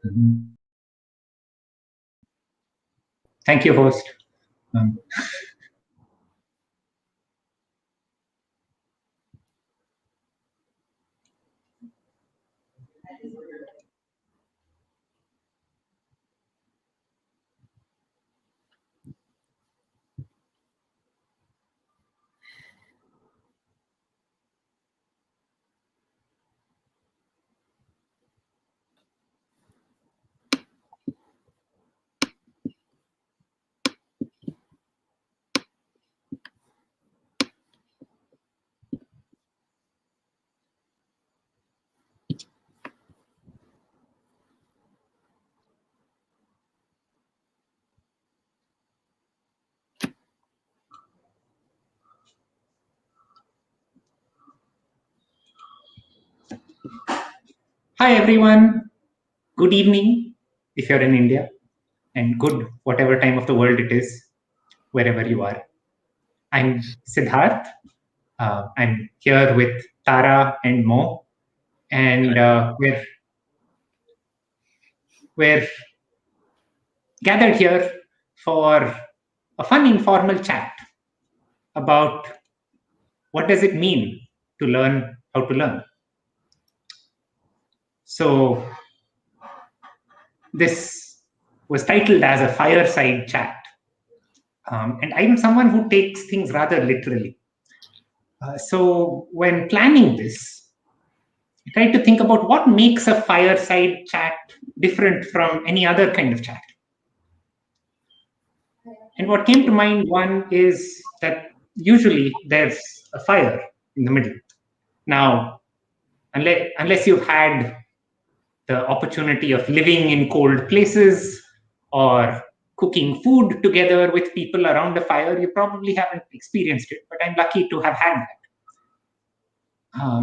Mhm. Thank you, host. Um, Hi, everyone. Good evening, if you're in India, and good whatever time of the world it is, wherever you are. I'm Siddharth. I'm here with Tara and Mo, and we're gathered here for a fun informal chat about what does it mean to learn how to learn. So this was titled as a fireside chat. And I'm someone who takes things rather literally. So when planning this, I tried to think about what makes a fireside chat different from any other kind of chat. And what came to mind, one is that usually there's a fire in the middle. Now, unless you've had the opportunity of living in cold places or cooking food together with people around a fire, you probably haven't experienced it, but I'm lucky to have had that.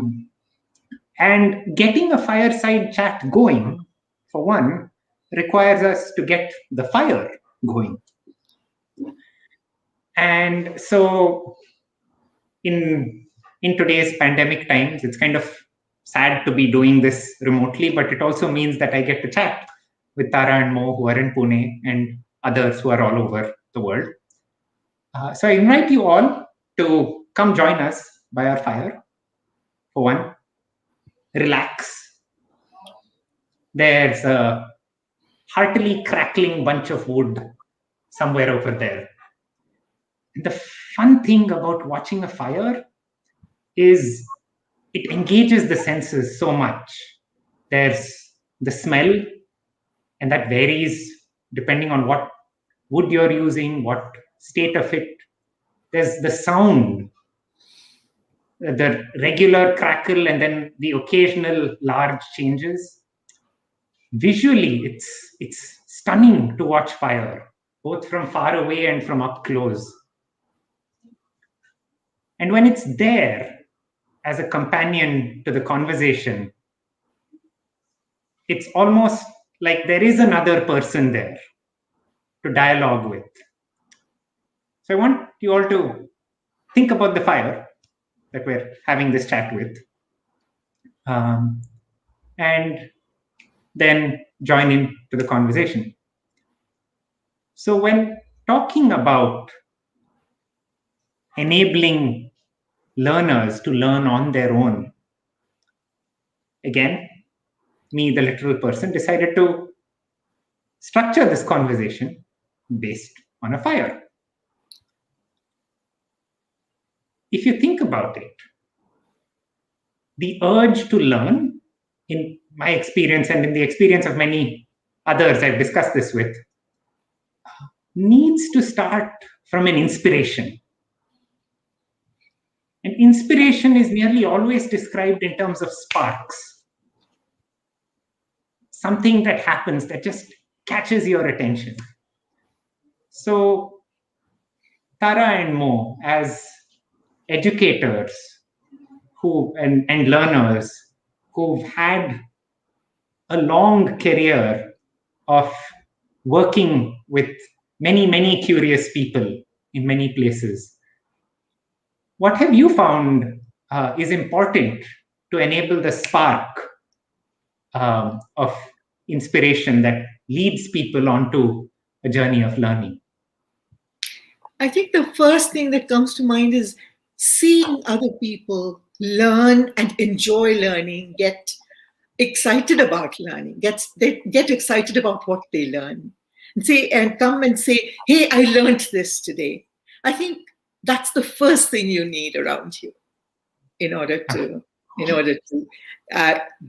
And getting a fireside chat going, for one, requires us to get the fire going. And so in today's pandemic times, it's kind of sad to be doing this remotely, but it also means that I get to chat with Tara and Mo, who are in Pune, and others who are all over the world. So I invite you all to come join us by our fire. For one, relax. There's a heartily crackling bunch of wood somewhere over there. And the fun thing about watching a fire is it engages the senses so much. There's the smell, and that varies depending on what wood you're using, what state of it. There's the sound, the regular crackle, and then the occasional large changes. Visually, it's stunning to watch fire, both from far away and from up close. And when it's there as a companion to the conversation, it's almost like there is another person there to dialogue with. So I want you all to think about the fire that we're having this chat with, and then join in to the conversation. So when talking about enabling learners to learn on their own, again, me, the literal person, decided to structure this conversation based on a fire. If you think about it, the urge to learn, in my experience and in the experience of many others I've discussed this with, needs to start from an inspiration. And inspiration is nearly always described in terms of sparks, something that happens that just catches your attention. So, Tara and Mo, as educators and learners who've had a long career of working with many, many curious people in many places, what have you found is important to enable the spark of inspiration that leads people onto a journey of learning? I think the first thing that comes to mind is seeing other people learn and enjoy learning, get excited about learning, they get excited about what they learn, and come and say, "Hey, I learned this today." I think that's the first thing you need around you in order to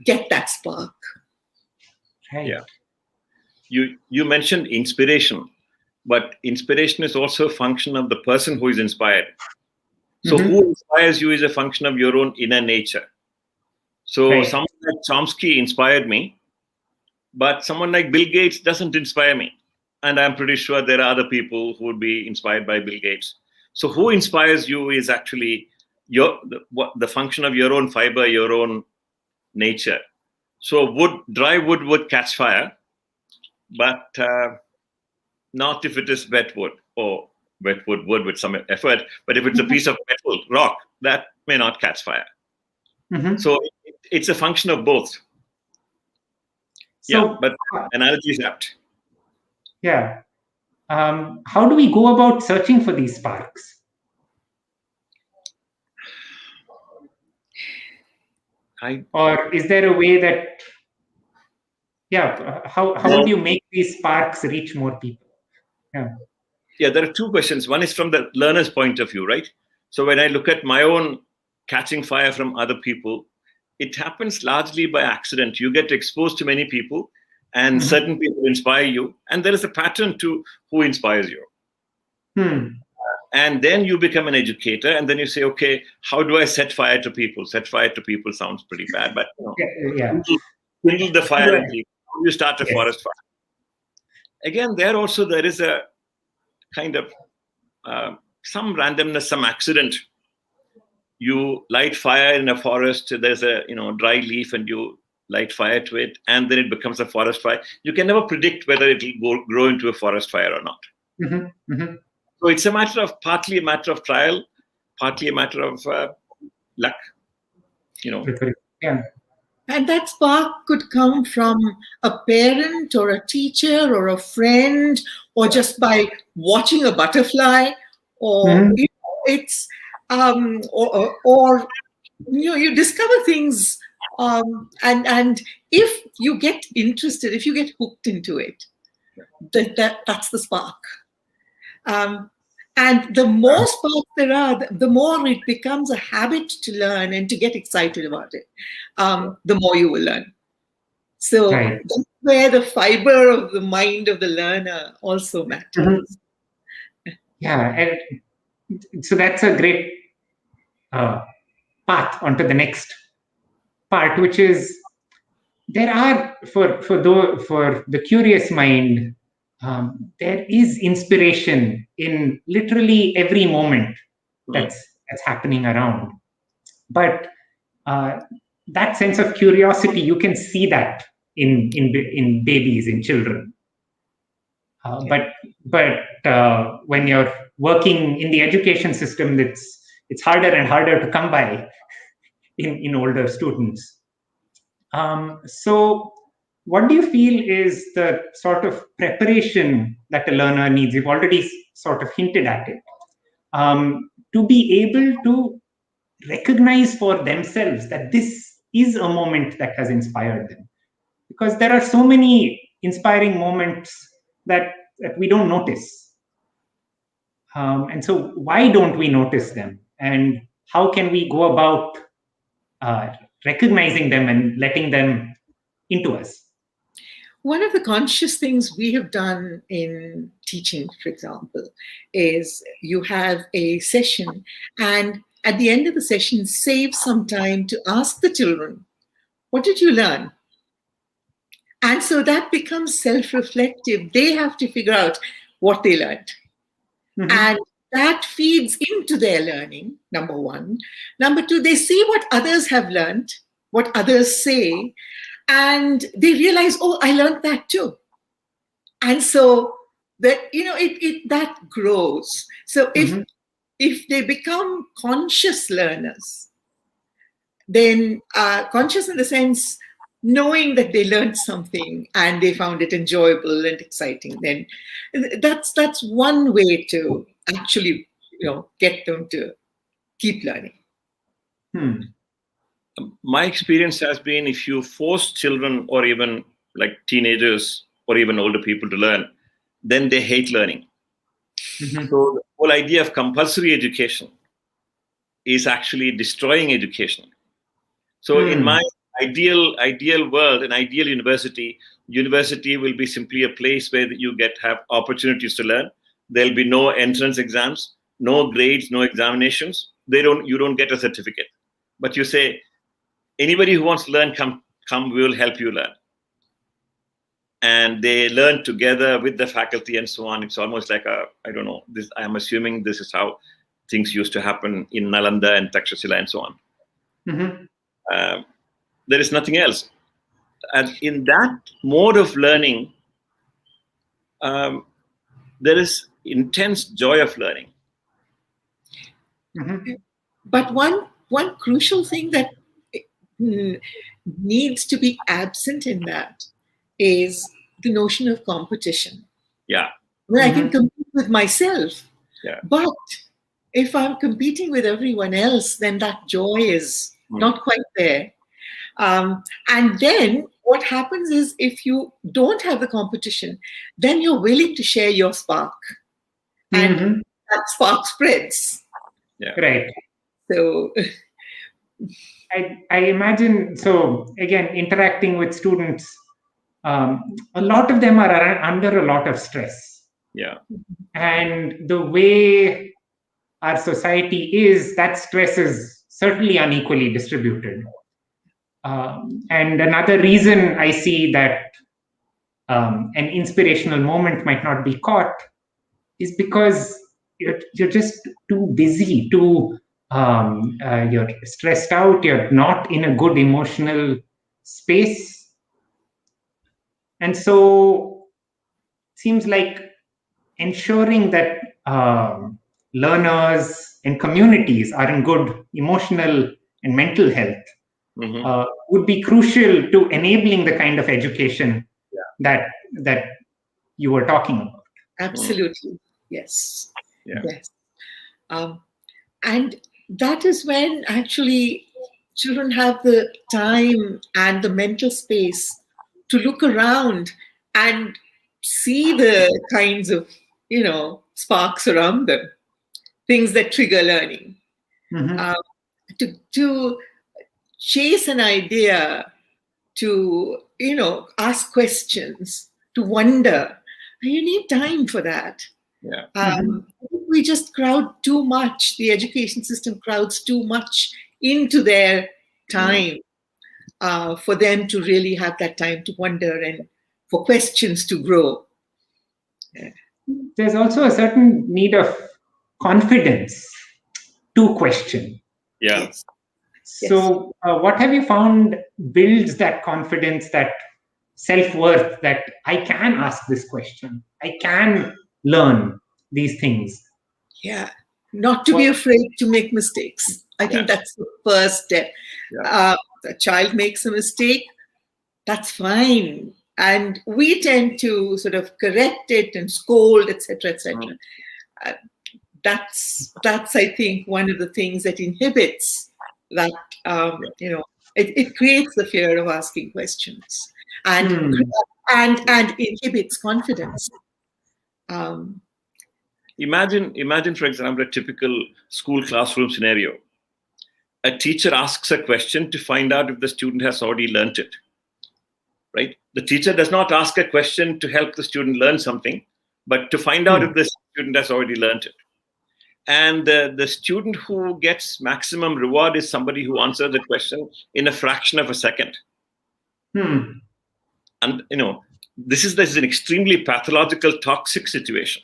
get that spark. Right. Yeah. You mentioned inspiration, but inspiration is also a function of the person who is inspired. So who inspires you is a function of your own inner nature. So someone like Chomsky inspired me, but someone like Bill Gates doesn't inspire me. And I'm pretty sure there are other people who would be inspired by Bill Gates. So who inspires you is actually the function of your own fiber, your own nature. So dry wood would catch fire, but not if it is wet wood, or wet wood with some effort. But if it's a piece of metal, rock, that may not catch fire. So it's a function of both. So, but analogy is apt. Yeah. How do we go about searching for these sparks? Or is there a way that, how do you make these sparks reach more people? Yeah, there are two questions. One is from the learner's point of view, right? So when I look at my own catching fire from other people, it happens largely by accident. You get exposed to many people, and certain people inspire you, and there is a pattern to who inspires you. And then you become an educator, and then you say, okay, how do I set fire to people? Set fire to people sounds pretty bad, but kindle the fire in people. You start a forest fire. Again, there is a kind of some randomness, some accident. You light fire in a forest, there's a dry leaf, and you light fire to it, and then it becomes a forest fire. You can never predict whether it will grow into a forest fire or not. So it's partly a matter of trial, partly a matter of luck. And that spark could come from a parent or a teacher or a friend, or just by watching a butterfly, or it's or you discover things, and if you get interested, if you get hooked into it, that's the spark. And the more sparks there are, the more it becomes a habit to learn and to get excited about it. The more you will learn. So that's where the fiber of the mind of the learner also matters. Yeah, and so that's a great path onto the next part, which is there are for the curious mind, there is inspiration in literally every moment that's happening around. But that sense of curiosity, you can see that in babies, in children. But when you're working in the education system, it's harder and harder to come by in older students. So what do you feel is the sort of preparation that a learner needs? You've already sort of hinted at it. To be able to recognize for themselves that this is a moment that has inspired them. Because there are so many inspiring moments that we don't notice. And so why don't we notice them? And how can we go about recognizing them and letting them into us? One of the conscious things we have done in teaching, for example, is you have a session, and at the end of the session, save some time to ask the children, what did you learn? And so that becomes self-reflective. They have to figure out what they learned. And that feeds into their learning, number one. Number two, they see what others have learned, what others say, and they realize, oh, I learned that too. And so that, that grows. So if they become conscious learners, then conscious in the sense knowing that they learned something and they found it enjoyable and exciting, then that's one way to actually, get them to keep learning. My experience has been, if you force children or even like teenagers or even older people to learn, then they hate learning. Mm-hmm. So the whole idea of compulsory education is actually destroying education. So in my ideal world, an ideal university will be simply a place where you have opportunities to learn. There'll be no entrance exams, no grades, no examinations. You don't get a certificate, but you say, anybody who wants to learn, come, we will help you learn. And they learn together with the faculty and so on. It's almost like I'm assuming this is how things used to happen in Nalanda and Takshashila and so on. Mm-hmm. There is nothing else. And in that mode of learning, there is intense joy of learning. Mm-hmm. But one crucial thing that needs to be absent in that is the notion of competition. Yeah. Where I can compete with myself. Yeah. But if I'm competing with everyone else, then that joy is not quite there. And then what happens is, if you don't have the competition, then you're willing to share your spark. And that spark spreads. Yeah. Right. So I imagine, so again, interacting with students, a lot of them are under a lot of stress. Yeah. And the way our society is, that stress is certainly unequally distributed. And another reason I see that an inspirational moment might not be caught is because you're just too busy, you're stressed out, you're not in a good emotional space. And so it seems like ensuring that learners and communities are in good emotional and mental health would be crucial to enabling the kind of education that you were talking about. Absolutely. Yes. Yeah. Yes. And that is when actually children have the time and the mental space to look around and see the kinds of, sparks around them, things that trigger learning. To chase an idea, to, ask questions, to wonder. You need time for that. Yeah. We just crowd too much. The education system crowds too much into their time for them to really have that time to wonder and for questions to grow. Yeah. There's also a certain need of confidence to question. Yeah. Yes. So what have you found builds that confidence, that self-worth, that I can ask this question, I can learn these things? Yeah, not to be afraid to make mistakes. I think that's the first step. A child makes a mistake, that's fine. And we tend to sort of correct it and scold, etc., etc. That's I think one of the things that inhibits that. It creates the fear of asking questions and inhibits confidence. Imagine, for example, a typical school classroom scenario. A teacher asks a question to find out if the student has already learned it. Right? The teacher does not ask a question to help the student learn something, but to find out if the student has already learned it. And the student who gets maximum reward is somebody who answers the question in a fraction of a second. And this is an extremely pathological, toxic situation.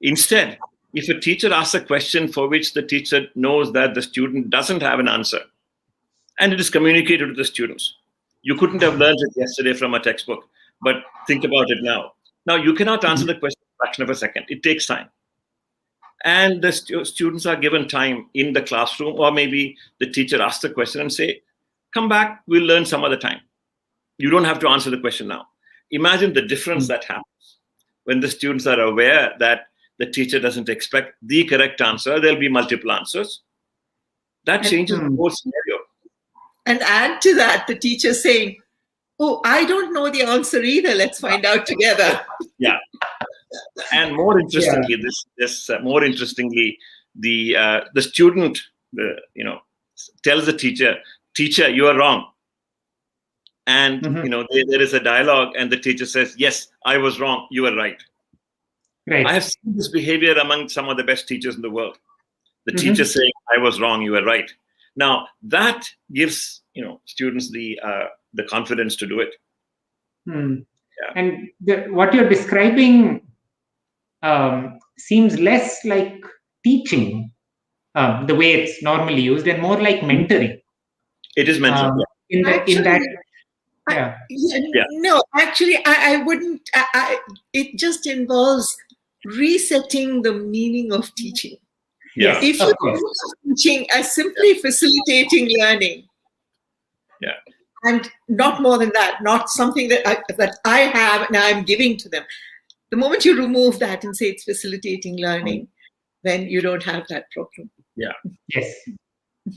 Instead, if a teacher asks a question for which the teacher knows that the student doesn't have an answer, and it is communicated to the students, you couldn't have learned it yesterday from a textbook, but think about it now. Now, you cannot answer the question in a fraction of a second. It takes time. And the students are given time in the classroom, or maybe the teacher asks the question and say, Come back, we'll learn some other time. You don't have to answer the question now. Imagine the difference that happens when the students are aware that the teacher doesn't expect the correct answer. There'll be multiple answers. That changes the whole scenario. And add to that, the teacher saying, oh, I don't know the answer either. Let's find out together. Yeah. And more interestingly, more interestingly, the student, tells the teacher, you are wrong. And, there is a dialogue and the teacher says, yes, I was wrong. You are right. Right. I have seen this behavior among some of the best teachers in the world. The teacher saying, I was wrong, you are right. Now, that gives, students the confidence to do it. Yeah. And what you're describing seems less like teaching, the way it's normally used, and more like mentoring. It is mentoring. No, actually, I wouldn't. It just involves resetting the meaning of teaching. Yeah. If you think of teaching as simply facilitating learning, and not more than that, not something that I have and I'm giving to them. The moment you remove that and say it's facilitating learning, then you don't have that problem. Yeah. Yes,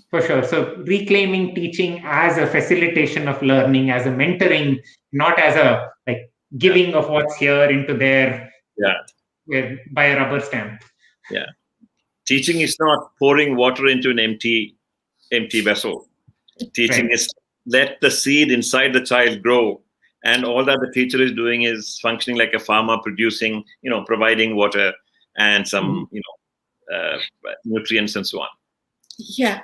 for sure. So reclaiming teaching as a facilitation of learning, as a mentoring, not as a giving of what's here into there by a rubber stamp. Yeah. Teaching is not pouring water into an empty vessel. Teaching is let the seed inside the child grow, and all that the teacher is doing is functioning like a farmer, producing, providing water and some, nutrients and so on. Yeah.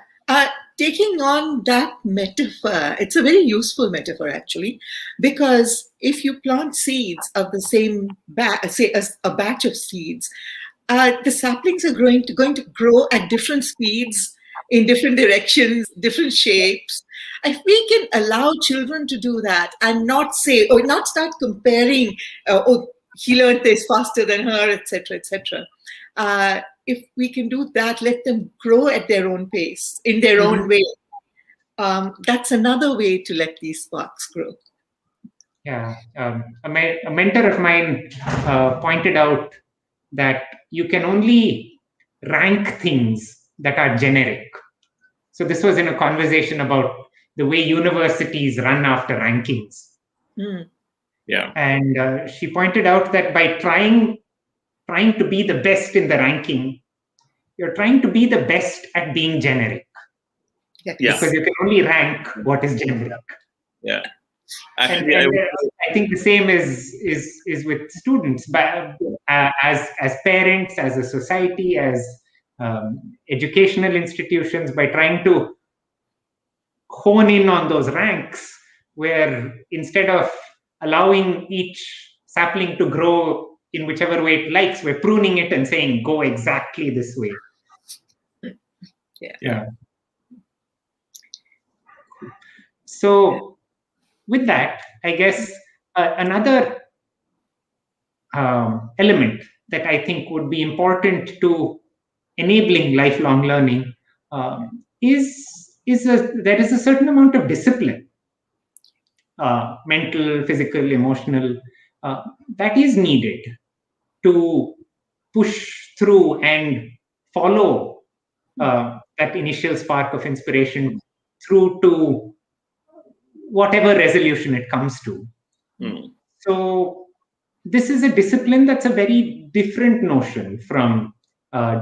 Taking on that metaphor, it's a very useful metaphor actually, because if you plant seeds of the same a batch of seeds, the saplings are going to grow at different speeds, in different directions, different shapes. If we can allow children to do that and not say, or not start comparing, he learned this faster than her, etc., etc. If we can do that, let them grow at their own pace, in their own way. That's another way to let these sparks grow. Yeah. A mentor of mine pointed out that you can only rank things that are generic. So this was in a conversation about the way universities run after rankings. Yeah. And she pointed out that by trying to be the best in the ranking, you're trying to be the best at being generic. Yes. Because you can only rank what is generic. Yeah. Actually, I think the same is with students, but as parents, as a society, as educational institutions, by trying to hone in on those ranks, where instead of allowing each sapling to grow in whichever way it likes, we're pruning it and saying, go exactly this way. Yeah. So with that, I guess another element that I think would be important to enabling lifelong learning is there is a certain amount of discipline, mental, physical, emotional, that is needed to push through and follow that initial spark of inspiration through to whatever resolution it comes to. So this is a discipline that's a very different notion from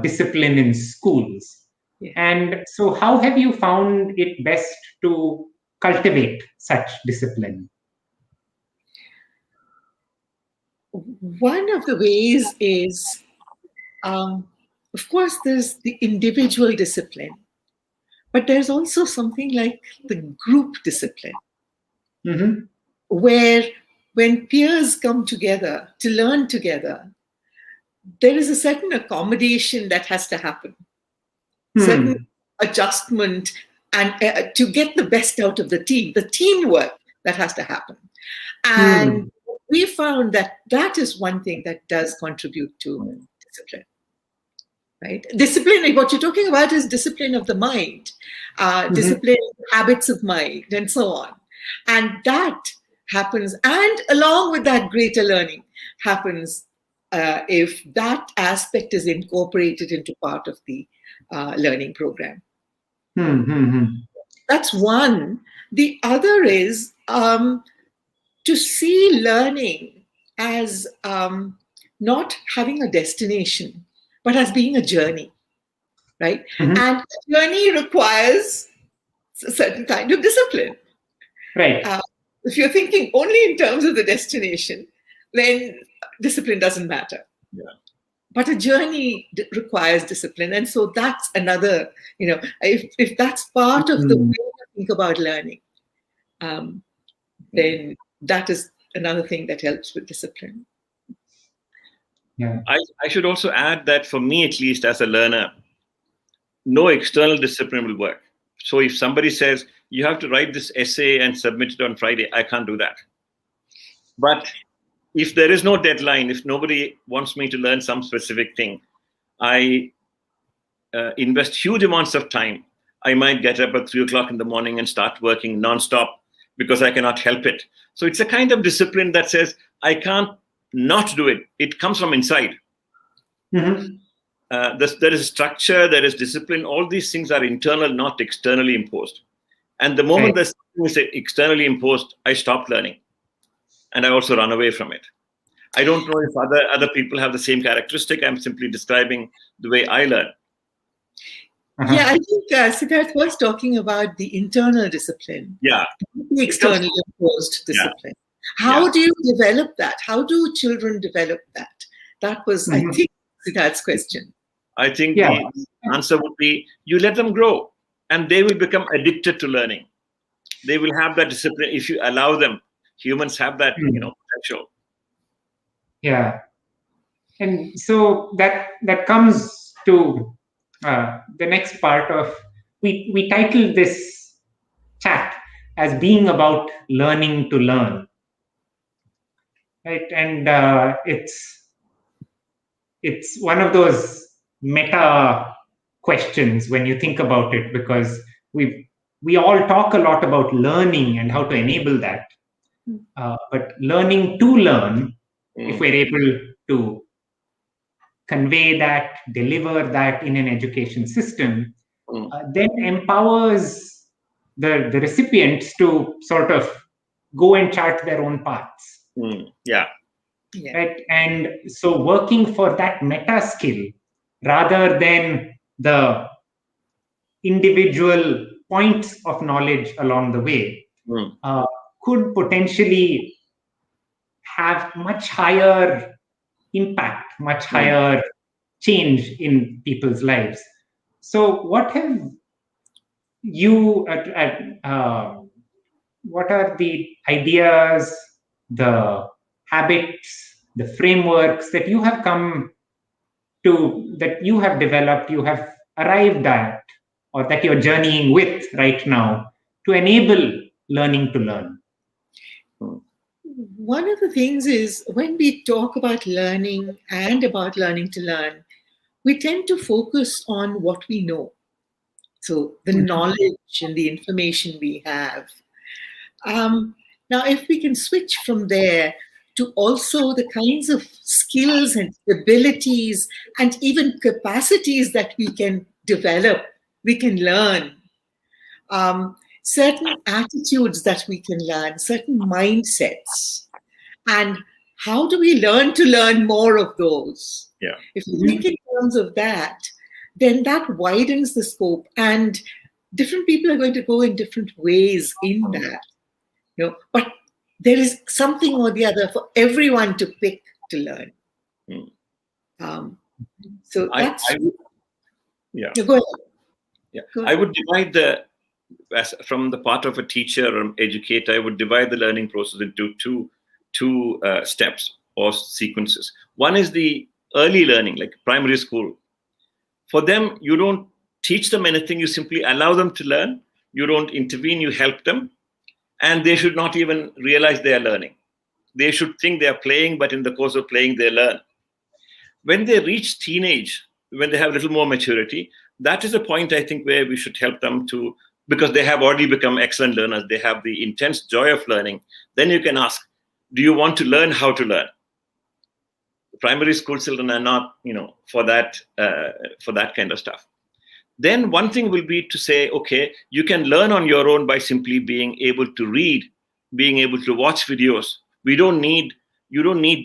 discipline in schools. And so how have you found it best to cultivate such discipline? One of the ways is, of course, there's the individual discipline, but there's also something like the group discipline, where when peers come together to learn together, there is a certain accommodation that has to happen, certain adjustment, and to get the best out of the teamwork that has to happen. And we found that is one thing that does contribute to discipline. right? Discipline, what you're talking about is discipline of the mind, discipline, habits of mind, and so on. And that happens, and along with that, greater learning happens if that aspect is incorporated into part of the learning program. That's one. The other is to see learning as not having a destination, but as being a journey, right? And a journey requires a certain kind of discipline. Right. If you're thinking only in terms of the destination, then discipline doesn't matter. Yeah. But a journey requires discipline. And so that's another, if that's part of the way to think about learning, then that is another thing that helps with discipline. Yeah. I should also add that for me, at least as a learner, no external discipline will work. So if somebody says, you have to write this essay and submit it on Friday, I can't do that. But if there is no deadline, if nobody wants me to learn some specific thing, I invest huge amounts of time. I might get up at 3 o'clock in the morning and start working nonstop because I cannot help it. So it's a kind of discipline that says, I can't not do it. It comes from inside. There is structure, there is discipline. All these things are internal, not externally imposed. And the moment there's something externally imposed, I stop learning. And I also run away from it. I don't know if other people have the same characteristic. I'm simply describing the way I learn. Yeah, I think Siddharth was talking about the internal discipline. Yeah. The externally imposed discipline. How do you develop that? How do children develop that? That was, I think, Siddharth's question. I think the answer would be, you let them grow and they will become addicted to learning. They will have that discipline if you allow them. Humans have that, potential. Yeah. And so that comes to the next part of, we titled this chat as being about learning to learn. Right. And it's one of those meta questions when you think about it, because we all talk a lot about learning and how to enable that. But learning to learn, if we're able to convey that, deliver that in an education system, then empowers the recipients to sort of go and chart their own paths. Right? And so working for that meta skill rather than the individual points of knowledge along the way could potentially have much higher impact, much higher change in people's lives. So what have you, what are the ideas, the habits, the frameworks that you have come to, that you have developed, you have arrived at, or that you're journeying with right now to enable learning to learn? One of the things is when we talk about learning and about learning to learn, we tend to focus on what we know. So the knowledge and the information we have. Now, if we can switch from there to also the kinds of skills and abilities and even capacities that we can develop, we can learn. Certain attitudes that we can learn, certain mindsets. And how do we learn to learn more of those? Yeah. If we think in terms of that, then that widens the scope. And different people are going to go in different ways in that. But there is something or the other for everyone to pick to learn. So that's... Go ahead. Yeah. I would divide from the part of a teacher or educator, I would divide the learning process into two steps or sequences. One is the early learning, like primary school. For them, you don't teach them anything, you simply allow them to learn. You don't intervene, you help them. And they should not even realize they are learning. They should think they are playing, but in the course of playing, they learn. When they reach teenage, when they have a little more maturity, that is a point I think where we should help them to, because they have already become excellent learners, they have the intense joy of learning. Then you can ask, do you want to learn how to learn? Primary school children are not, for that kind of stuff. Then one thing will be to say, okay, you can learn on your own by simply being able to read, being able to watch videos. You don't need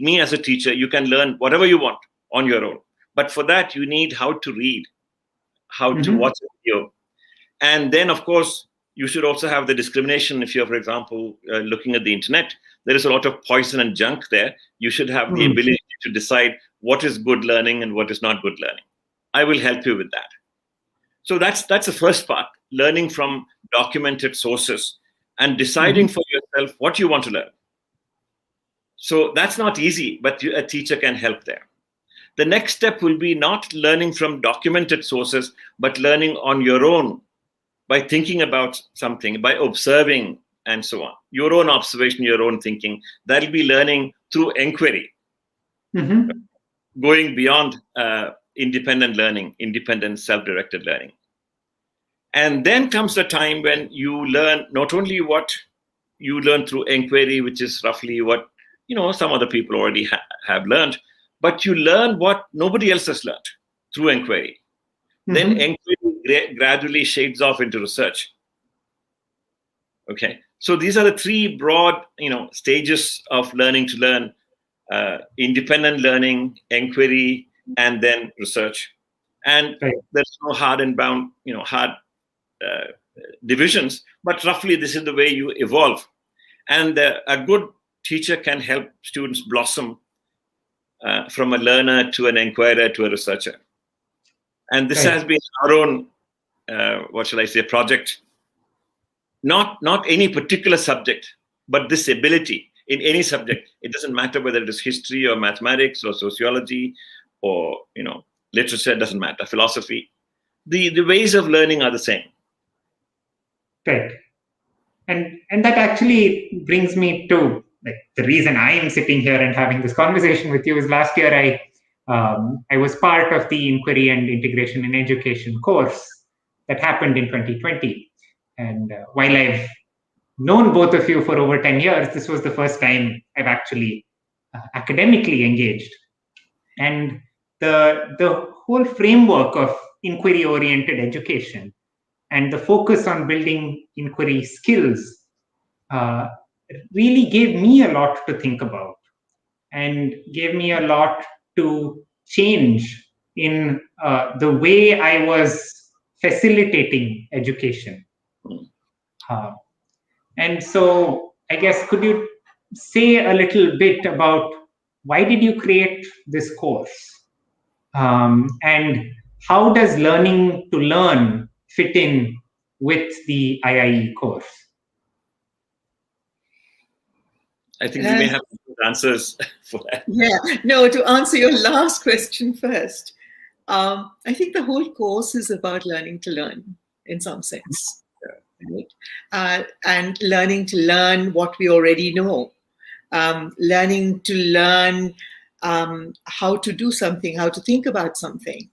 me as a teacher. You can learn whatever you want on your own. But for that, you need how to read, how to watch a video. And then, of course, you should also have the discrimination. If you're, for example, looking at the internet, there is a lot of poison and junk there. You should have the ability to decide what is good learning and what is not good learning. I will help you with that. So that's the first part, learning from documented sources and deciding for yourself what you want to learn. So that's not easy, but a teacher can help there. The next step will be not learning from documented sources, but learning on your own by thinking about something, by observing and so on. Your own observation, your own thinking. That'll be learning through inquiry, going beyond independent learning, independent self-directed learning. And then comes the time when you learn not only what you learn through inquiry, which is roughly what some other people already have learned, but you learn what nobody else has learned through inquiry. Then inquiry gradually shades off into research. Okay, so these are the three broad stages of learning to learn: independent learning, inquiry, and then research. And there's no hard and bound, hard divisions, but roughly this is the way you evolve. And a good teacher can help students blossom from a learner to an inquirer to a researcher. And this has been our own, project. Not any particular subject, but this ability in any subject. It doesn't matter whether it is history or mathematics or sociology or literature, it doesn't matter, philosophy. The ways of learning are the same. Right. And that actually brings me to the reason I am sitting here and having this conversation with you is last year I was part of the Inquiry and Integration in Education course that happened in 2020. And while I've known both of you for over 10 years, this was the first time I've actually academically engaged. And the whole framework of inquiry-oriented education and the focus on building inquiry skills really gave me a lot to think about and gave me a lot to change in the way I was facilitating education. And so I guess, could you say a little bit about why did you create this course? And how does learning to learn fit in with the IIE course? I think we may have answers for that. Yeah, no, to answer your last question first, I think the whole course is about learning to learn in some sense. Right? And learning to learn what we already know. Learning to learn how to do something, how to think about something,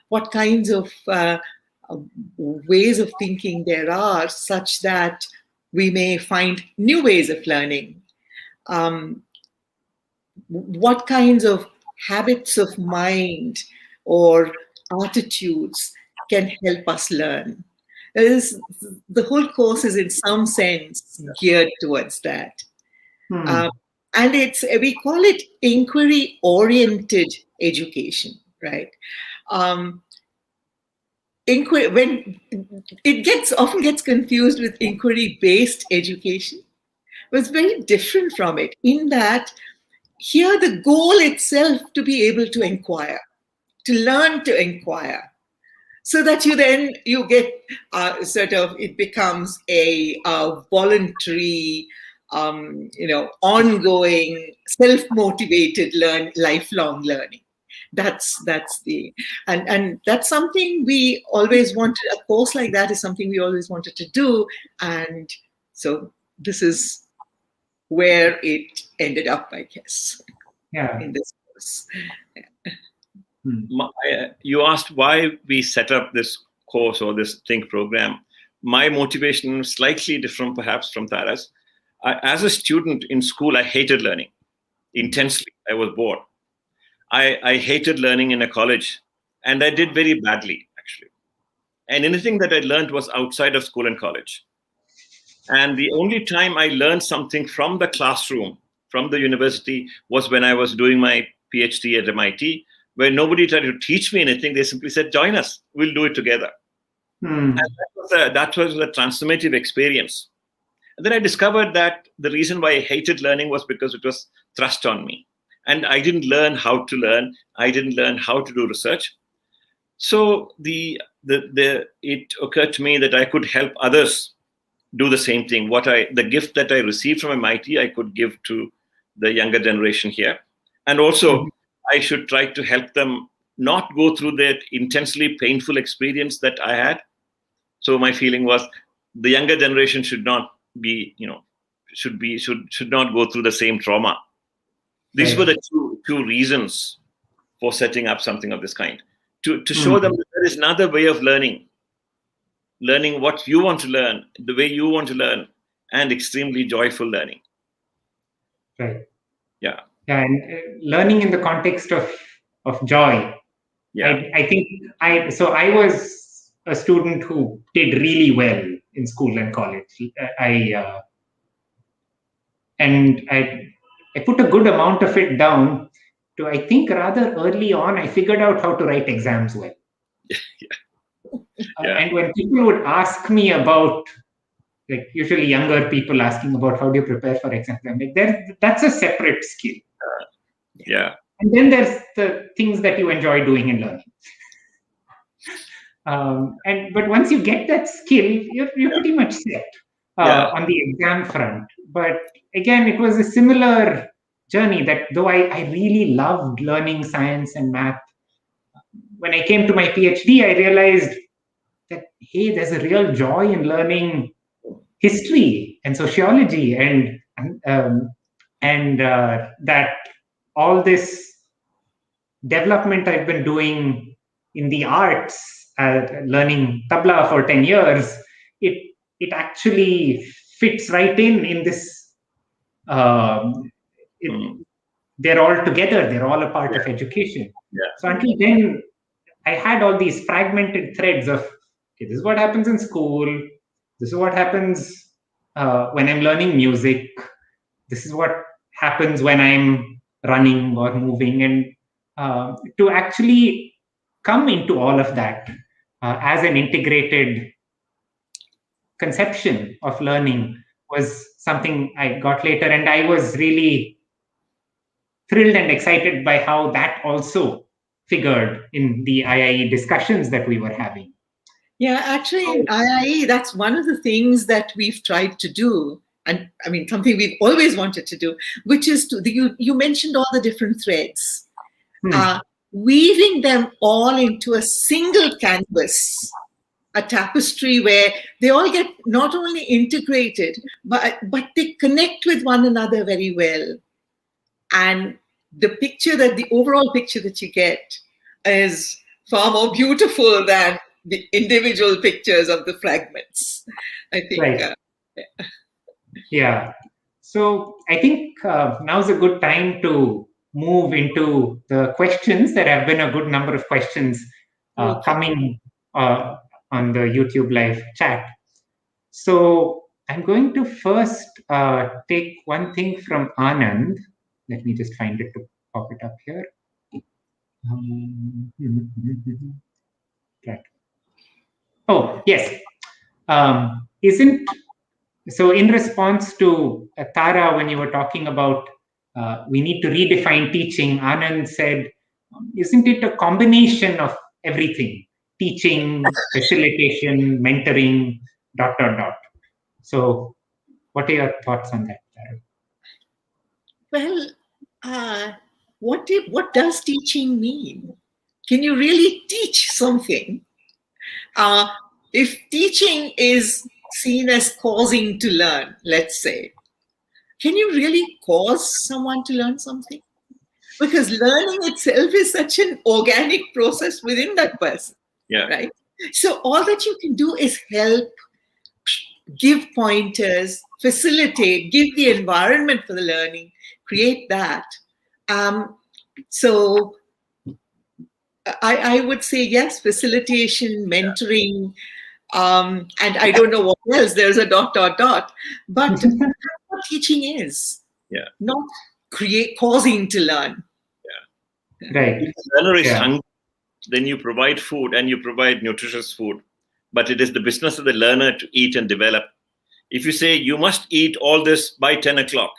what kinds of ways of thinking there are such that we may find new ways of learning. What kinds of habits of mind or attitudes can help us learn. The whole course is in some sense geared towards that. And we call it inquiry-oriented education, right? When it often gets confused with inquiry-based education, but it's very different from it in that here the goal itself to be able to inquire, to learn to inquire, so that you get it becomes a voluntary, ongoing, self-motivated lifelong learning. That's something we always wanted. A course like that is something we always wanted to do, and so this is where it ended up, I guess. Yeah. In this course. You asked why we set up this course or this Think program. My motivation is slightly different, perhaps, from Tara's. As a student in school, I hated learning intensely. I was bored. I hated learning in a college, and I did very badly, actually. And anything that I learned was outside of school and college. And the only time I learned something from the classroom, from the university, was when I was doing my PhD at MIT, where nobody tried to teach me anything. They simply said, join us, we'll do it together. And that was a transformative experience. And then I discovered that the reason why I hated learning was because it was thrust on me. And I didn't learn how to learn. I didn't learn how to do research. So it occurred to me that I could help others do the same thing. The gift that I received from MIT, I could give to the younger generation here. And also, I should try to help them not go through that intensely painful experience that I had. So my feeling was the younger generation should not be, should not go through the same trauma. These were the two reasons for setting up something of this kind. To show them that there is another way of learning what you want to learn, the way you want to learn, and extremely joyful learning. Right. Yeah. And learning in the context of joy. Yeah. I think I was a student who did really well in school and college. I put a good amount of it down to, I think, rather early on, I figured out how to write exams well. And when people would ask me about, like usually younger people asking about how do you prepare for exams, I'm like, that's a separate skill. Yeah. And then there's the things that you enjoy doing and learning. But once you get that skill, you're pretty much set on the exam front. But again, it was a similar journey that though I really loved learning science and math, when I came to my PhD, I realized that, hey, there's a real joy in learning history and sociology and that all this development I've been doing in the arts, learning tabla for 10 years, it actually fits right in this. They're all together. They're all a part of education. So until then, I had all these fragmented threads of, okay, this is what happens in school. This is what happens when I'm learning music. This is what happens when I'm running or moving. And to actually come into all of that as an integrated conception of learning was something I got later. And I was really thrilled and excited by how that also figured in the IIE discussions that we were having. Yeah, actually, in IIE, that's one of the things that we've tried to do. And I mean, something we've always wanted to do, which is you mentioned all the different threads, weaving them all into a single canvas, a tapestry where they all get not only integrated, but they connect with one another very well. And the overall picture that you get is far more beautiful than the individual pictures of the fragments, I think. Right. Yeah. So I think now's a good time to move into the questions. There have been a good number of questions coming on the YouTube live chat. So I'm going to first take one thing from Anand. Let me just find it to pop it up here. Right. Oh, yes. So in response to Tara, when you were talking about we need to redefine teaching, Anand said, isn't it a combination of everything? Teaching, facilitation, mentoring, ... So what are your thoughts on that, Tara? Well, what does teaching mean? Can you really teach something? If teaching is seen as causing to learn, let's say, can you really cause someone to learn something? because learning itself is such an organic process within that person. Yeah. Right. So all that you can do is help, give pointers, facilitate, give the environment for the learning, create that. So I would say yes, facilitation, mentoring, and I don't know what else. There's a ... But that's what teaching is. Yeah. Not causing to learn. Yeah. Right. If the learner is hungry, then you provide food and you provide nutritious food. But it is the business of the learner to eat and develop. If you say you must eat all this by 10 o'clock,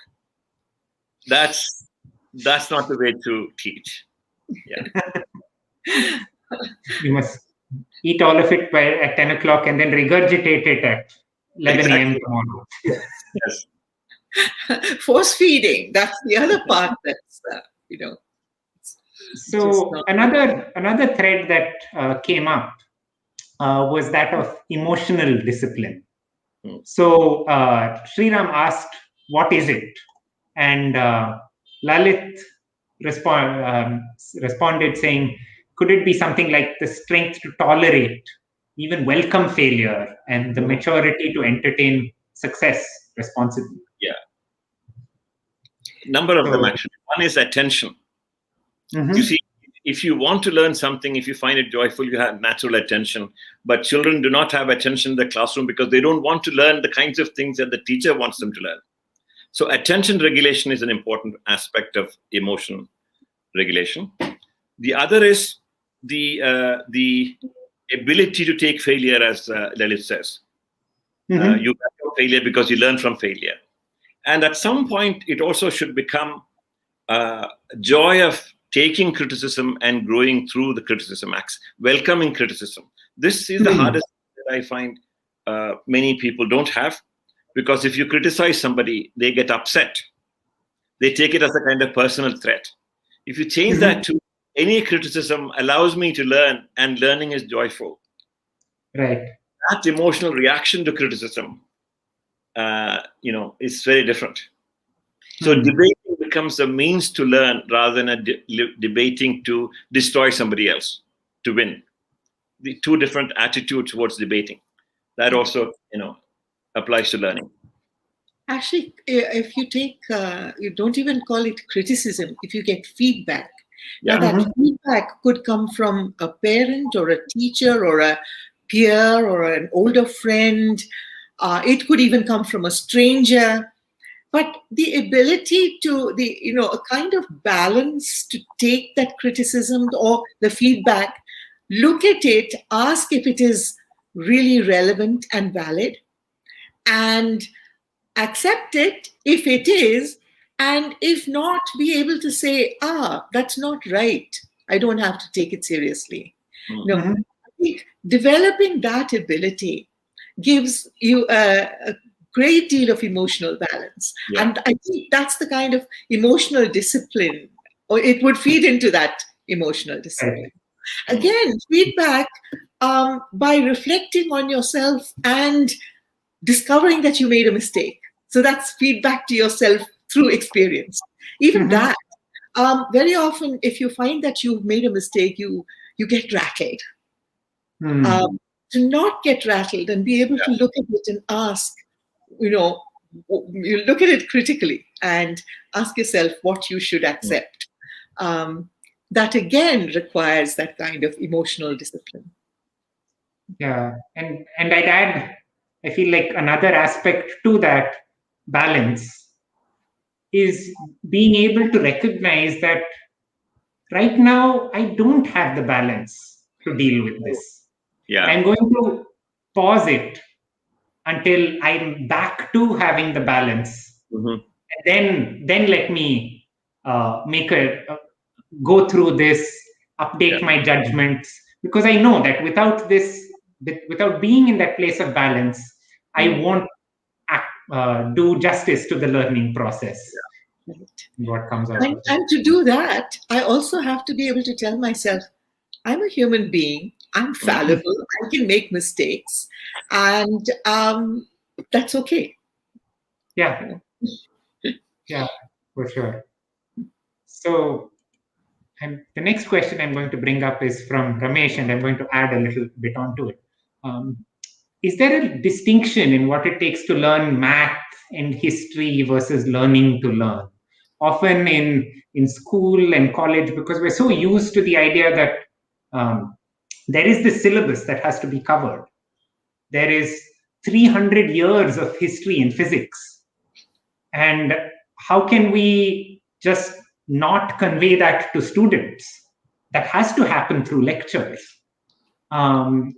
that's not the way to teach. Yeah. You must eat all of it at 10 o'clock and then regurgitate it at 11 a.m. tomorrow. Yes. Force feeding. That's the other part that's, So another thread that came up was that of emotional discipline. So Sriram asked, what is it? And Lalit responded saying, could it be something like the strength to tolerate, even welcome failure, and the maturity to entertain success responsibly? Yeah. Number of them, actually. One is attention. Mm-hmm. You see, if you want to learn something, if you find it joyful, you have natural attention. But children do not have attention in the classroom because they don't want to learn the kinds of things that the teacher wants them to learn. So attention regulation is an important aspect of emotion regulation. The other is the ability to take failure, as Lalit says. Mm-hmm. You have failure because you learn from failure. And at some point, it also should become joy of taking criticism and growing through the criticism acts, welcoming criticism. This is the hardest thing that I find many people don't have, because if you criticize somebody, they get upset. They take it as a kind of personal threat. If you change that to any criticism allows me to learn, and learning is joyful. Right. That emotional reaction to criticism, is very different. So debating becomes a means to learn rather than debating to destroy somebody else, to win. The two different attitudes towards debating. That also, applies to learning. Actually, if you take, you don't even call it criticism, if you get feedback. Yeah. Now that feedback could come from a parent or a teacher or a peer or an older friend. It could even come from a stranger. But the ability to, a kind of balance to take that criticism or the feedback, look at it, ask if it is really relevant and valid, and accept it if it is, and if not, be able to say, that's not right. I don't have to take it seriously. I think developing that ability gives you a great deal of emotional balance. Yeah. And I think that's the kind of emotional discipline, or it would feed into that emotional discipline. Right. Again, feedback by reflecting on yourself and discovering that you made a mistake. So that's feedback to yourself through experience. Even that, very often, if you find that you've made a mistake, you get rattled. To not get rattled and be able to look at it and ask, you look at it critically and ask yourself what you should accept. That again requires that kind of emotional discipline. Yeah, and I'd add, I feel like another aspect to that balance is being able to recognize that right now I don't have the balance to deal with this. Yeah. I'm going to pause it until I'm back to having the balance. And then let me go through this, update my judgments, because I know that without being in that place of balance, I won't do justice to the learning process. What comes out. And to do that, I also have to be able to tell myself, I'm a human being, I'm fallible, I can make mistakes, and that's okay. Yeah, for sure. So And the next question I'm going to bring up is from Ramesh, and I'm going to add a little bit onto it. Is there a distinction in what it takes to learn math and history versus learning to learn? Often in school and college, because we're so used to the idea that there is this syllabus that has to be covered. There is 300 years of history in physics. And how can we just not convey that to students? That has to happen through lectures.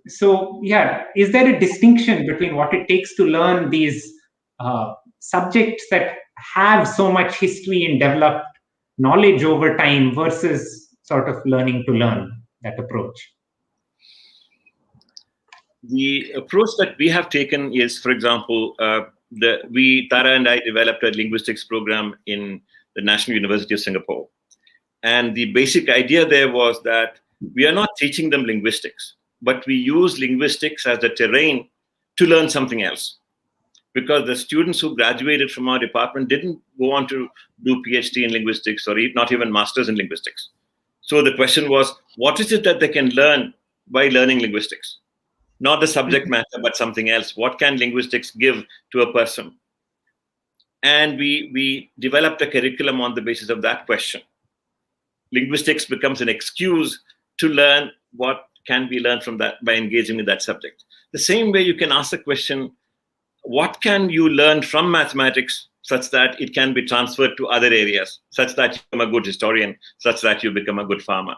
So yeah, is there a distinction between what it takes to learn these subjects that have so much history and developed knowledge over time versus sort of learning to learn, that approach? The approach that we have taken is, for example, Tara and I developed a linguistics program in the National University of Singapore. And the basic idea there was that we are not teaching them linguistics, but we use linguistics as the terrain to learn something else. Because the students who graduated from our department didn't go on to do PhD in linguistics or not even masters in linguistics. So the question was, what is it that they can learn by learning linguistics? Not the subject matter, but something else. What can linguistics give to a person? And we developed a curriculum on the basis of that question. Linguistics becomes an excuse to learn what can be learned from that by engaging with that subject. The same way you can ask the question, what can you learn from mathematics such that it can be transferred to other areas, such that you become a good historian, such that you become a good farmer?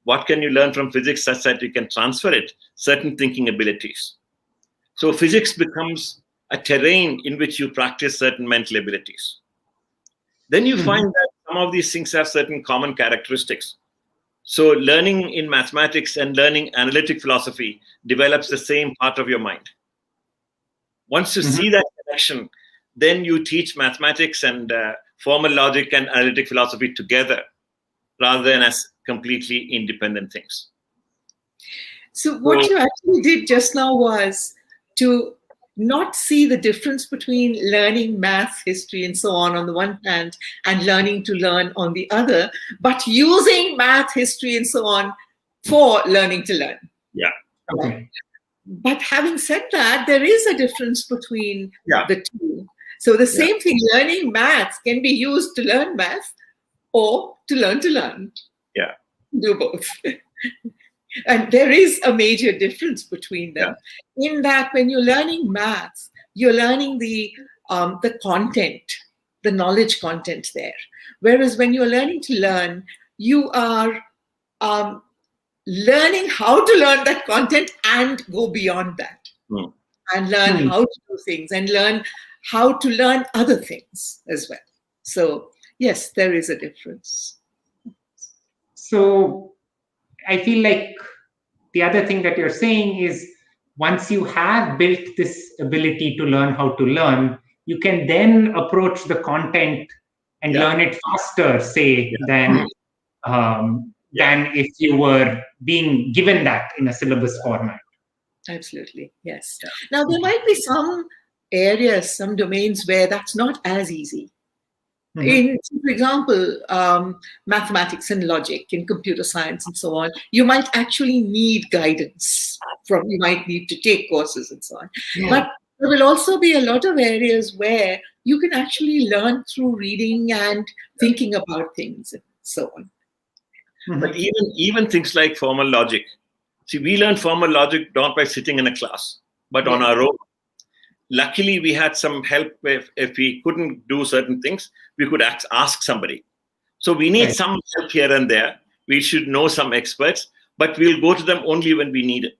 What can you learn from physics such that you can transfer it, certain thinking abilities? So physics becomes a terrain in which you practice certain mental abilities. Then you find that some of these things have certain common characteristics. So learning in mathematics and learning analytic philosophy develops the same part of your mind. Once you see that connection, then you teach mathematics and formal logic and analytic philosophy together, rather than as completely independent things. So what you actually did just now was to not see the difference between learning math, history, and so on the one hand, and learning to learn on the other, but using math, history, and so on for learning to learn. Yeah. Okay. But having said that, there is a difference between the two. So the same thing, learning math can be used to learn math or to learn. Yeah. Do both. And there is a major difference between them in that when you're learning maths, you're learning the content, the knowledge content there. Whereas when you're learning to learn, you are learning how to learn that content and go beyond that and learn how to do things and learn how to learn other things as well. So yes, there is a difference. So I feel like the other thing that you're saying is once you have built this ability to learn how to learn, you can then approach the content and learn it faster, say, than if you were being given that in a syllabus format. Absolutely, yes. Now, there might be some areas, some domains where that's not as easy. In, for example, mathematics and logic in computer science and so on, you might actually need guidance you might need to take courses and so on. But there will also be a lot of areas where you can actually learn through reading and thinking about things and so on. But even things like formal logic. See, we learn formal logic not by sitting in a class, but on our own. Luckily, we had some help. If we couldn't do certain things, we could ask somebody. So we need some help here and there. We should know some experts, but we'll go to them only when we need it.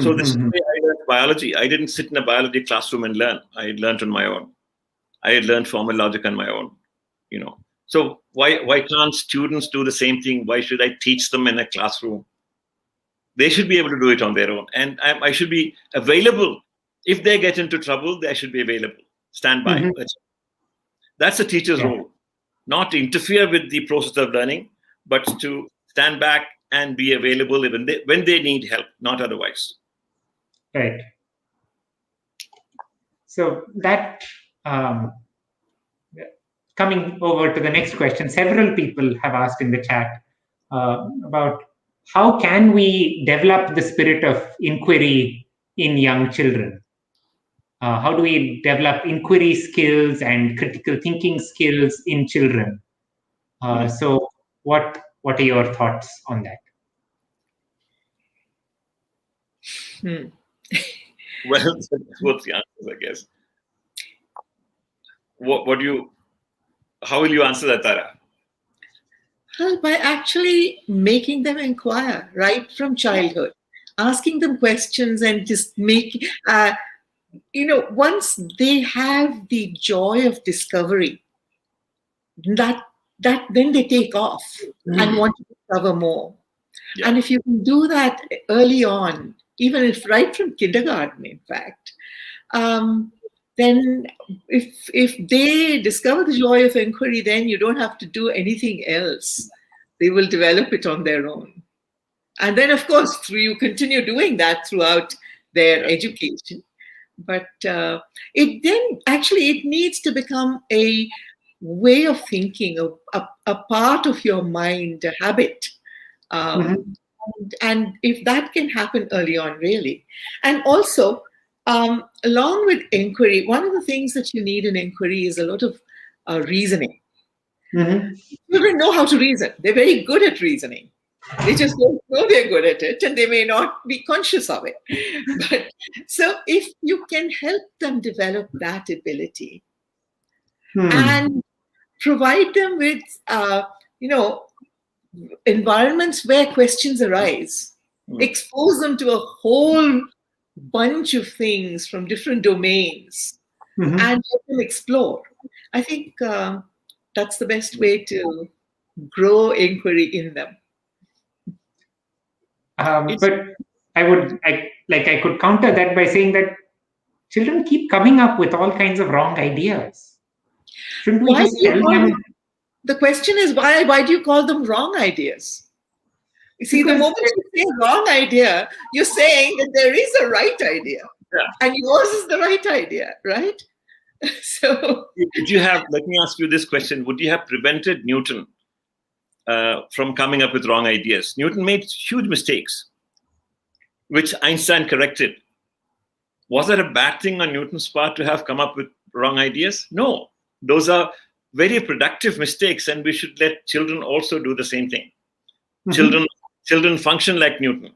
So this is the way I learned biology. I didn't sit in a biology classroom and learn. I learned on my own. I had learned formal logic on my own. So why can't students do the same thing? Why should I teach them in a classroom? They should be able to do it on their own, and I should be available. If they get into trouble, they should be available. Stand by. That's a teacher's role. Not to interfere with the process of learning, but to stand back and be available when they need help, not otherwise. Right. So that coming over to the next question, several people have asked in the chat about how can we develop the spirit of inquiry in young children? How do we develop inquiry skills and critical thinking skills in children? So what are your thoughts on that? Well, that's both the answers, I guess. How will you answer that, Tara? Well, by actually making them inquire right from childhood, asking them questions and just once they have the joy of discovery, that then they take off and want to discover more. Yeah. And if you can do that early on, even if right from kindergarten, in fact, then if they discover the joy of inquiry, then you don't have to do anything else. They will develop it on their own. And then, of course, you continue doing that throughout their education. But it needs to become a way of thinking, a part of your mind, a habit. And if that can happen early on, really. And also, along with inquiry, one of the things that you need in inquiry is a lot of reasoning. Children know how to reason. They're very good at reasoning. They just don't know they're good at it, and they may not be conscious of it. But so if you can help them develop that ability and provide them with, environments where questions arise, expose them to a whole bunch of things from different domains, and let them explore. I think that's the best way to grow inquiry in them. But I could counter that by saying that children keep coming up with all kinds of wrong ideas. Shouldn't we just tell them? The question is, why do you call them wrong ideas? You see, the moment you say wrong idea, you're saying that there is a right idea. Yeah. And yours is the right idea, right? So let me ask you this question. Would you have prevented Newton from coming up with wrong ideas? Newton made huge mistakes, which Einstein corrected. Was that a bad thing on Newton's part to have come up with wrong ideas? No. Those are very productive mistakes, and we should let children also do the same thing. Children function like Newton.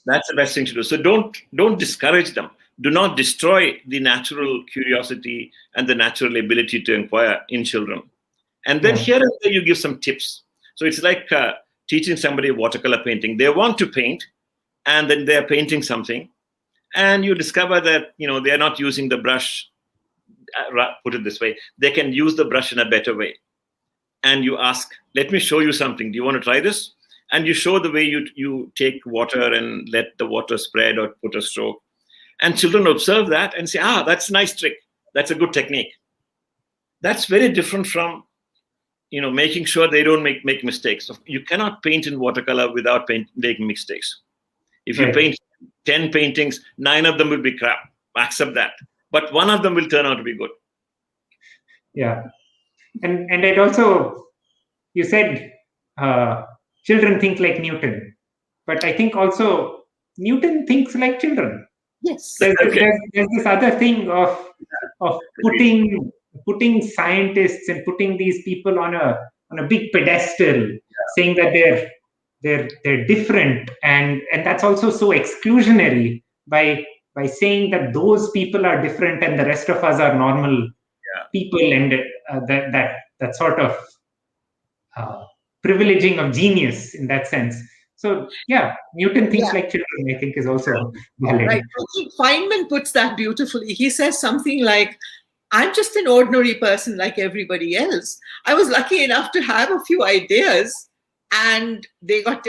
That's the best thing to do. So don't discourage them. Do not destroy the natural curiosity and the natural ability to inquire in children. And then here and there you give some tips. So it's like teaching somebody watercolor painting. They want to paint, and then they're painting something, and you discover that they're not using the brush. Put it this way, they can use the brush in a better way. And you ask, let me show you something. Do you want to try this? And you show the way you take water and let the water spread or put a stroke. And children observe that and say, that's a nice trick. That's a good technique. That's very different from, making sure they don't make mistakes. You cannot paint in watercolor without making mistakes. If you paint 10 paintings, 9 of them will be crap. Accept that. But one of them will turn out to be good. Yeah. And it also, you said children think like Newton. But I think also Newton thinks like children. Yes. There's this other thing of putting scientists and putting these people on a big pedestal, saying that they're different, and that's also so exclusionary by saying that those people are different and the rest of us are normal people, and that sort of privileging of genius in that sense. So Newton thinks like children, I think, is also valid. Right. I think Feynman puts that beautifully. He says something like, I'm just an ordinary person like everybody else. I was lucky enough to have a few ideas and they got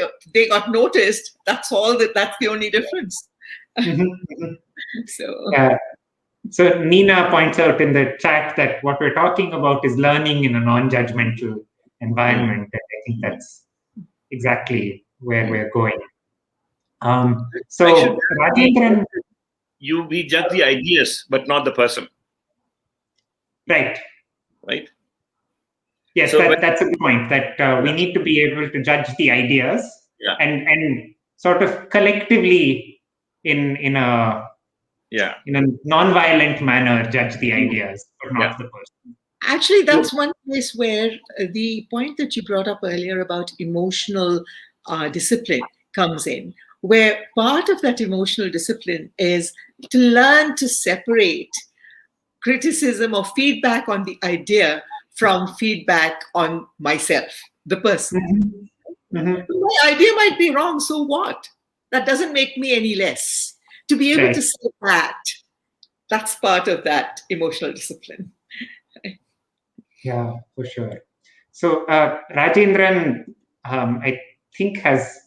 noticed. That's all. That's the only difference. So Nina points out in the chat that what we're talking about is learning in a non-judgmental environment. And I think that's exactly where we're going. So Rajendran, we judge the ideas, but not the person. Right. right? Yes, So that's a good point, that we need to be able to judge the ideas and sort of collectively in a non-violent manner judge the ideas, but not the person. Actually, that's one place where the point that you brought up earlier about emotional discipline comes in, where part of that emotional discipline is to learn to separate criticism or feedback on the idea from feedback on myself, the person. My idea might be wrong, so what? That doesn't make me any less. To be able to say that, that's part of that emotional discipline. Yeah, for sure. So Rajendran, I think, has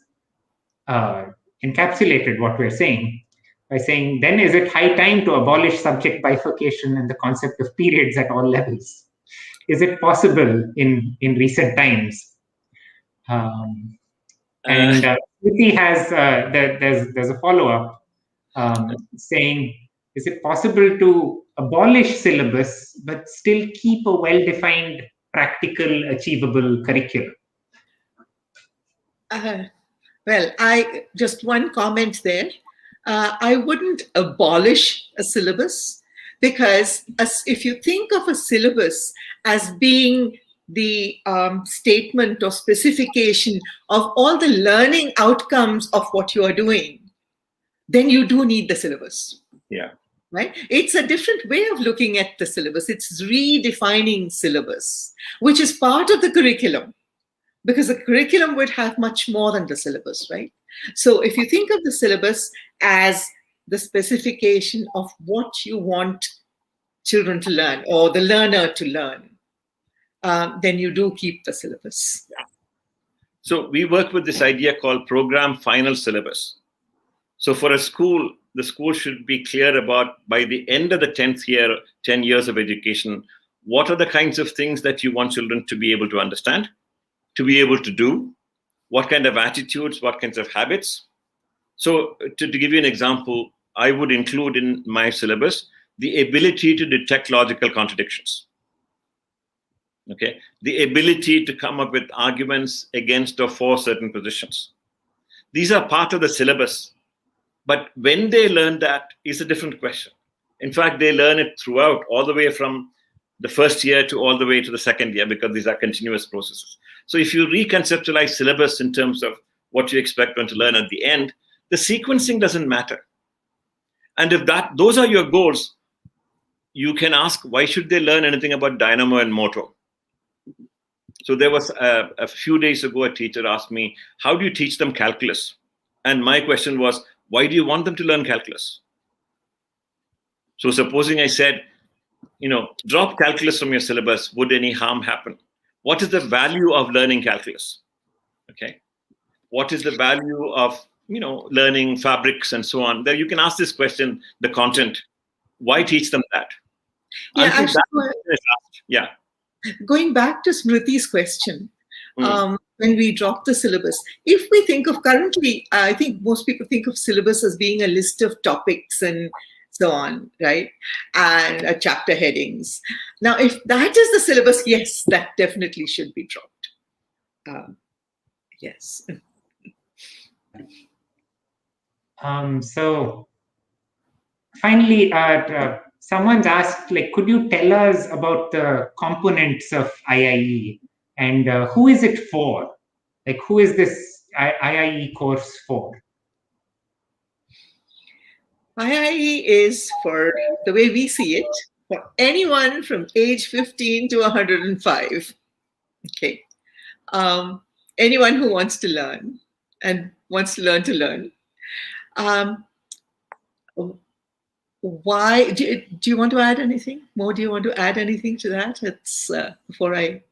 encapsulated what we're saying by saying, then is it high time to abolish subject bifurcation and the concept of periods at all levels? Is it possible in recent times? And Smriti has, there's a follow-up saying, is it possible to abolish syllabus but still keep a well-defined, practical, achievable curriculum? Well, just one comment there. I wouldn't abolish a syllabus, because if you think of a syllabus as being the statement or specification of all the learning outcomes of what you are doing, then you do need the syllabus. Yeah. Right? It's a different way of looking at the syllabus. It's redefining syllabus, which is part of the curriculum, because the curriculum would have much more than the syllabus, right? So if you think of the syllabus as the specification of what you want children to learn or the learner to learn, then you do keep the syllabus. Yeah. So we work with this idea called program final syllabus. So for a school, the school should be clear about, by the end of the 10th year, 10 years of education, what are the kinds of things that you want children to be able to understand, to be able to do, what kind of attitudes, what kinds of habits. So to give you an example, I would include in my syllabus the ability to detect logical contradictions. Okay, the ability to come up with arguments against or for certain positions. These are part of the syllabus, but when they learn that is a different question. In fact, they learn it throughout, all the way from the first year to all the way to the second year, because these are continuous processes. So if you reconceptualize syllabus in terms of what you expect them to learn at the end, the sequencing doesn't matter. And if those are your goals, you can ask, why should they learn anything about dynamo and motor? So there was a few days ago, a teacher asked me, how do you teach them calculus? And my question was, why do you want them to learn calculus? So supposing I said, drop calculus from your syllabus, would any harm happen? What is the value of learning calculus? Okay. What is the value of, learning fabrics and so on? There you can ask this question, the content. Why teach them that? Yeah, going back to Smriti's question, when we drop the syllabus, if we think of currently, I think most people think of syllabus as being a list of topics and so on, right? And chapter headings. Now, if that is the syllabus, yes, that definitely should be dropped. Yes. So finally, someone's asked, could you tell us about the components of IIE and who is it for? Who is this IIE course for? IIE is, for the way we see it, for anyone from age 15 to 105. Okay. Anyone who wants to learn and wants to learn. Why do you want to add anything more? Do you want to add anything to that? It's before I.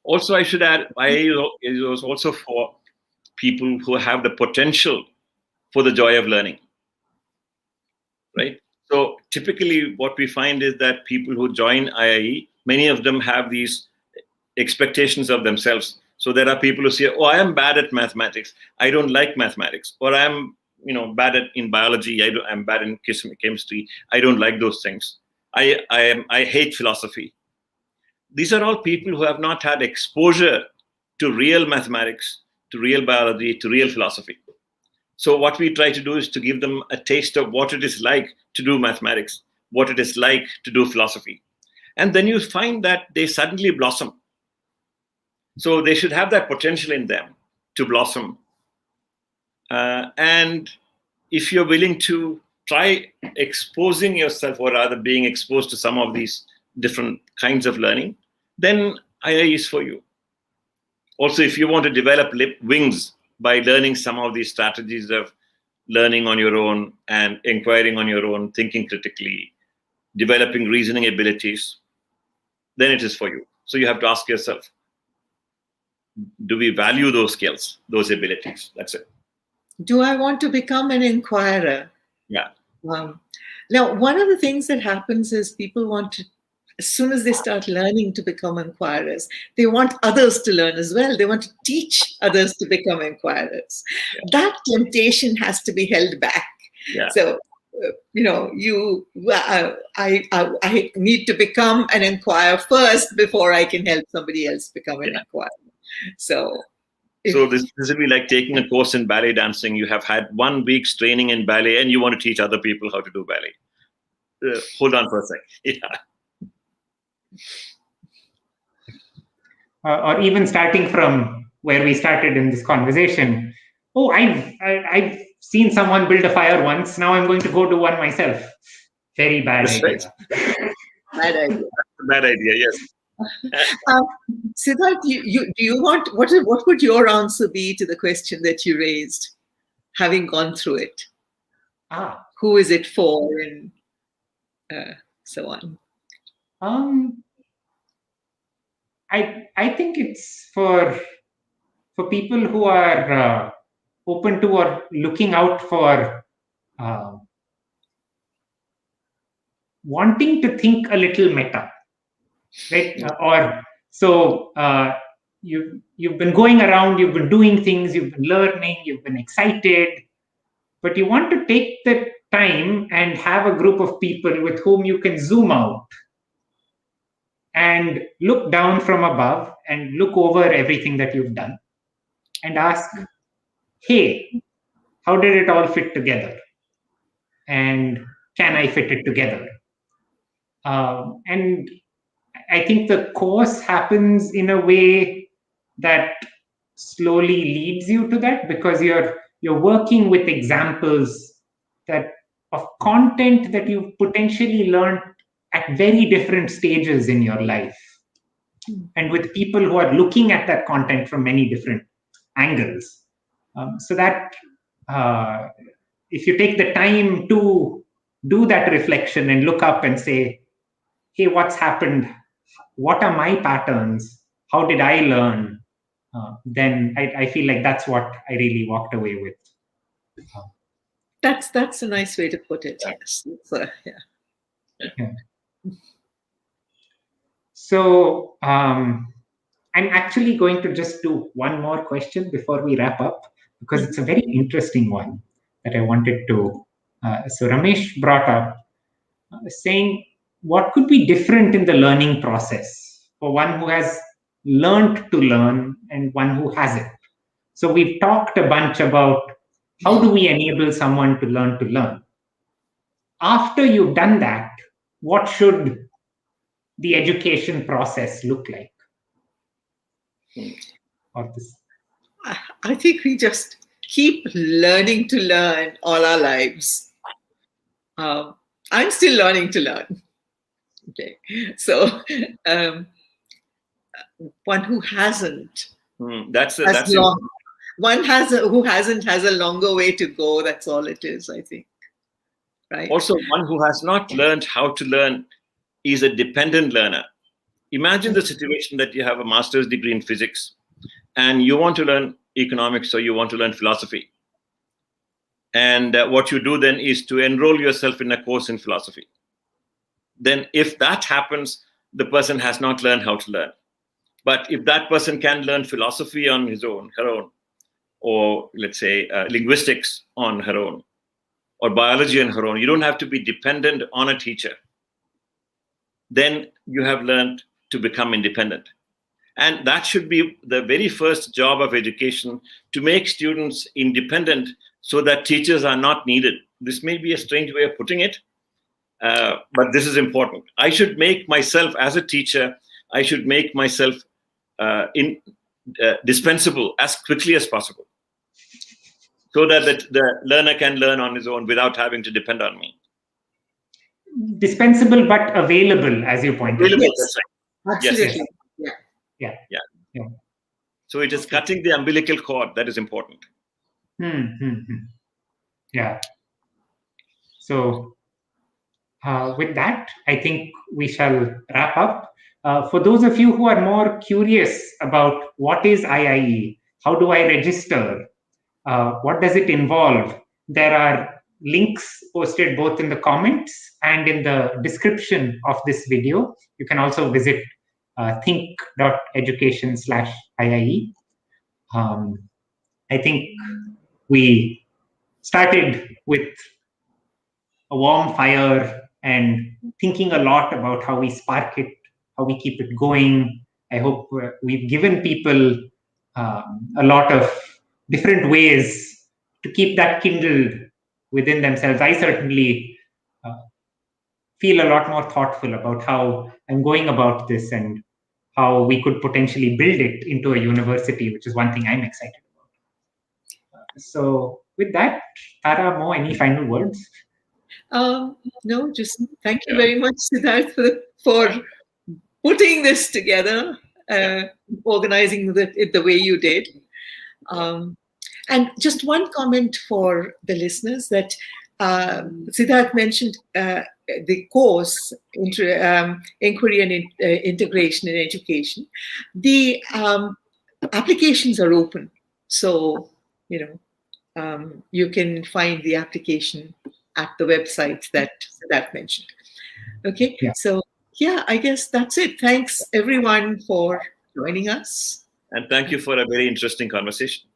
Also, I should add, IIE is also for people who have the potential for the joy of learning. Right? So typically what we find is that people who join IIE, many of them have these expectations of themselves. So there are people who say, oh, I am bad at mathematics. I don't like mathematics. Or I'm bad in biology. I'm bad in chemistry. I don't like those things. I hate philosophy. These are all people who have not had exposure to real mathematics, to real biology, to real philosophy. So what we try to do is to give them a taste of what it is like to do mathematics, what it is like to do philosophy. And then you find that they suddenly blossom. So they should have that potential in them to blossom. And if you're willing to try exposing yourself, or rather being exposed to some of these different kinds of learning, then IA is for you. Also, if you want to develop wings by learning some of these strategies of learning on your own and inquiring on your own, thinking critically, developing reasoning abilities, then it is for you. So you have to ask yourself, do we value those skills, those abilities? That's it. Do I want to become an inquirer? Yeah. Now, one of the things that happens is people want to, as soon as they start learning to become inquirers, they want others to learn as well. They want to teach others to become inquirers. Yeah. That temptation has to be held back. Yeah. So, I need to become an inquirer first before I can help somebody else become an inquirer. So this will be like taking a course in ballet dancing. You have had 1 week's training in ballet and you want to teach other people how to do ballet. Hold on for a sec. Yeah. Or even starting from where we started in this conversation. Oh, I've seen someone build a fire once. Now I'm going to go do one myself. Very bad idea. Right. Bad idea. Bad idea. Yes. Siddharth, do you want, what would your answer be to the question that you raised, having gone through it? Who is it for, and so on? I think it's for people who are open to or looking out for wanting to think a little meta, right? You've been going around, you've been doing things, you've been learning, you've been excited, but you want to take the time and have a group of people with whom you can zoom out and look down from above and look over everything that you've done and ask, hey, how did it all fit together? And can I fit it together? And I think the course happens in a way that slowly leads you to that, because you're working with examples of content that you've potentially learned at very different stages in your life, and with people who are looking at that content from many different angles. So that if you take the time to do that reflection and look up and say, hey, what's happened? What are my patterns? How did I learn? Then I feel like that's what I really walked away with. That's a nice way to put it. Yes. Yeah. So I'm actually going to just do one more question before we wrap up, because it's a very interesting one that I wanted to. So Ramesh brought up saying, what could be different in the learning process for one who has learned to learn and one who hasn't? So we've talked a bunch about how do we enable someone to learn. After you've done that, what should the education process look like? Or this? I think we just keep learning to learn all our lives. I'm still learning to learn. Okay, so one who hasn't, who hasn't has a longer way to go. That's all it is, I think. Right. Also, one who has not learned how to learn is a dependent learner. Imagine the situation that you have a master's degree in physics and you want to learn economics or you want to learn philosophy. And what you do then is to enroll yourself in a course in philosophy. Then if that happens, the person has not learned how to learn. But if that person can learn philosophy on his own, her own, or let's say linguistics on her own, or biology on her own, you don't have to be dependent on a teacher. Then you have learned to become independent. And that should be the very first job of education, to make students independent so that teachers are not needed. This may be a strange way of putting it, but this is important. I should make myself, as a teacher, I should make myself dispensable as quickly as possible, so that the learner can learn on his own without having to depend on me. Dispensable but available, as you pointed out. Available, Yes. that's right. Absolutely. Yes. Yeah. So it is cutting the umbilical cord that is important. Yeah. So with that, I think we shall wrap up. For those of you who are more curious about what is IIE, how do I register, what does it involve, there are links posted both in the comments and in the description of this video. You can also visit think.education/IIE. I think we started with a warm fire and thinking a lot about how we spark it, how we keep it going. I hope we've given people a lot of different ways to keep that kindled within themselves. I certainly feel a lot more thoughtful about how I'm going about this and how we could potentially build it into a university, which is one thing I'm excited about. So with that, Tara, Mo, any final words? No, just thank you very much, Siddharth, for putting this together, organizing it the way you did. And just one comment for the listeners that Siddharth mentioned the course, Inquiry and Integration in Education. The applications are open. So, you can find the application at the websites that Siddharth mentioned. Okay, so I guess that's it. Thanks everyone for joining us. And thank you for a very interesting conversation.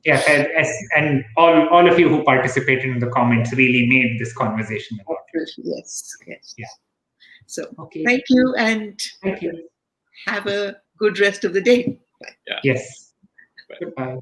Yeah, and all of you who participated in the comments really made this conversation a lot. Yes. Yeah. So thank you, and thank you. Have a good rest of the day. Bye. Yes. Bye. Goodbye.